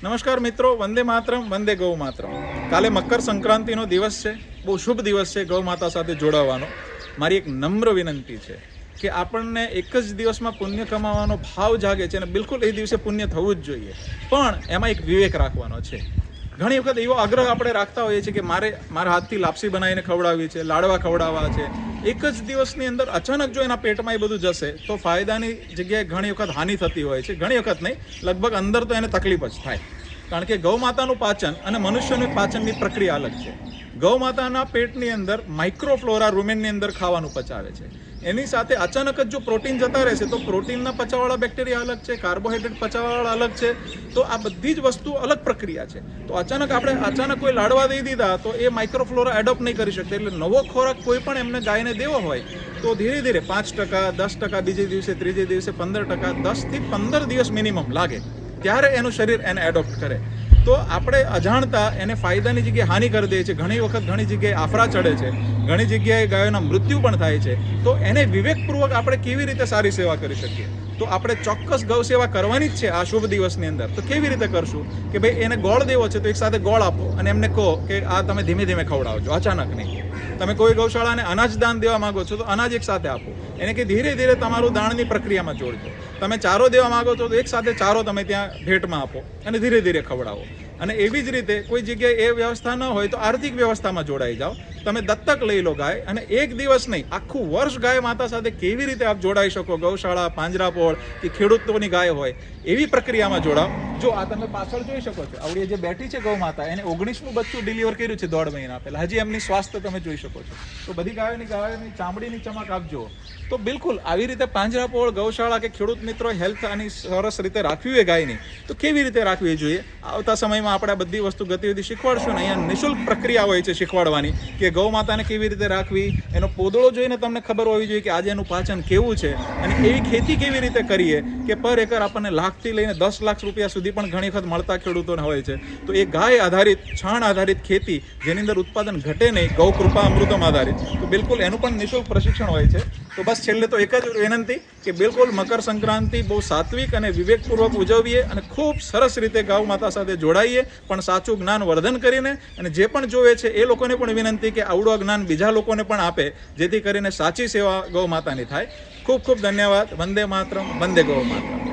નમસ્કાર મિત્રો, વંદે માતરમ, વંદે ગૌ માતરમ. કાલે મકર સંક્રાંતિનો દિવસ છે. બહુ શુભ દિવસ છે ગૌ માતા સાથે જોડાવાનો. મારી એક નમ્ર વિનંતી છે કે આપણને એક જ દિવસમાં પુણ્ય કમાવાનો ભાવ જાગે છે અને બિલકુલ એ દિવસે પુણ્ય થવું જ જોઈએ, પણ એમાં એક વિવેક રાખવાનો છે. ઘણી વખત એવો આગ્રહ આપણે રાખતા હોઈએ છીએ કે મારા હાથથી લાપસી બનાવીને ખવડાવવી છે, લાડવા ખવડાવવા છે. એક જ દિવસની અંદર અચાનક જો એના પેટમાં એ બધું જશે તો ફાયદાની જગ્યાએ ઘણી વખત હાનિ થતી હોય છે. ઘણી વખત નહીં, લગભગ અંદર તો એને તકલીફ જ થાય. કારણ કે ગૌ માતાનું પાચન અને મનુષ્યનું પાચનની પ્રક્રિયા અલગ છે. ગૌ માતાના પેટની અંદર માઇક્રોફ્લોરા રૂમેનની અંદર ખાવાનું પચાવે છે. એની સાથે અચાનક જ જો પ્રોટીન જતા રહેશે તો પ્રોટીનના પચાવવાળા બેક્ટેરિયા અલગ છે, કાર્બોહાઈડ્રેટ પચાવવાળા અલગ છે. તો આ બધી જ વસ્તુ અલગ પ્રક્રિયા છે. તો અચાનક કોઈ લાડવા દઈ દીધા તો એ માઇક્રોફ્લોરા એડોપ્ટ નહીં કરી શકते. એટલે નવો ખોરાક કોઈ પણ એમને ગાયને દેવો હોય તો ધીરે ધીરે 5%, 10%, બીજે દિવસે, ત્રીજે દિવસે 15%, 10 થી 15 દિવસ મિનિમમ લાગે ત્યારે એનું શરીર એને એડોપ્ટ કરે. તો આપણે અજાણતા એને ફાયદાની જગ્યાએ હાનિ કરી દઈએ છીએ. ઘણી વખત ઘણી જગ્યાએ આફરા ચડે છે, ઘણી જગ્યાએ ગાયોના મૃત્યુ પણ થાય છે. તો એને વિવેકપૂર્વક આપણે કેવી રીતે સારી સેવા કરી શકીએ? તો આપણે ચોક્કસ ગૌ સેવા કરવાની જ છે આ શુભ દિવસની અંદર. તો કેવી રીતે કરશું કે ભાઈ એને ગોળ દેવો છે તો એક સાથે ગોળ આપો અને એમને કહો કે આ તમે ધીમે ધીમે ખવડાવજો, અચાનક નહીં. તમે કોઈ ગૌશાળાને અનાજ દાન દેવા માંગો છો તો અનાજ એક સાથે આપો, એને કે ધીરે ધીરે તમારું દાણની પ્રક્રિયામાં જોડજો. તમે ચારો દેવા માંગો છો તો એક સાથે ચારો તમે ત્યાં ભેટમાં આપો અને ધીરે ધીરે ખવડાવો. અને એવી જ રીતે કોઈ જગ્યાએ એ વ્યવસ્થા ન હોય તો આર્થિક વ્યવસ્થામાં જોડાઈ જાઓ. તમે દત્તક લઈ લો ગાય, અને એક દિવસ નહીં આખું વર્ષ ગાય માતા સાથે કેવી રીતે આપ જોડાઈ શકો, ગૌશાળા, પાંજરાપોળ કે ખેડૂતોની ગાય હોય એવી પ્રક્રિયામાં જોડાઓ. જો આ તમે પાછળ જોઈ શકો છો, આવડી જે બેઠી છે ગૌ માતા, એને 19મું બચ્ચું ડિલિવર કર્યું છે 1.5 મહિના પહેલા. હજી એમની સ્વાસ્થ્ય તમે જોઈ શકો છો. તો બધી ગાયોની ચામડીની ચમક આપ જુઓ. તો બિલકુલ આવી રીતે પાંજરાપોળ, ગૌશાળા કે ખેડૂત મિત્રો હેલ્થ આની સરસ રીતે રાખવી હોય ગાયની તો કેવી રીતે રાખવી જોઈએ? આવતા સમયમાં આપણે આ બધી વસ્તુ ગતિવિધિ શીખવાડશું ને. અહીંયા નિઃશુલ્ક પ્રક્રિયા હોય છે શીખવાડવાની કે ગૌ માતાને કેવી રીતે રાખવી. એનો પોદળો જોઈને તમને ખબર હોવી જોઈએ કે આજે એનું પાચન કેવું છે, અને એવી ખેતી કેવી રીતે કરીએ કે પર એકર આપણને લાખથી લઈને 10 લાખ રૂપિયા સુધી પણ ઘણી વખત મળતા ખેડૂતોને હોય છે. તો એ ગાય આધારિત, છાણ આધારિત ખેતી જેની અંદર ઉત્પાદન ઘટે નહીં, ગૌ કૃપા અમૃતમ આધારિત, તો બિલકુલ એનું પણ નિઃશુલ્ક પ્રશિક્ષણ હોય છે. તો બસ છેલ્લે તો એક જ વિનંતી કે બિલકુલ મકર સંક્રાંતિ બહુ સાત્વિક અને વિવેકપૂર્વક ઉજવીએ અને ખૂબ સરસ રીતે ગૌ માતા સાથે જોડાઈએ, પણ સાચું જ્ઞાન વર્ધન કરીને. અને જે પણ જોવે છે એ લોકોને પણ વિનંતી કે આવડું જ્ઞાન બીજા લોકોને પણ આપે, જેથી કરીને સાચી સેવા ગૌ માતાની થાય. ખૂબ ખૂબ ધન્યવાદ. વંદે માતરમ, વંદે ગૌ માતરમ.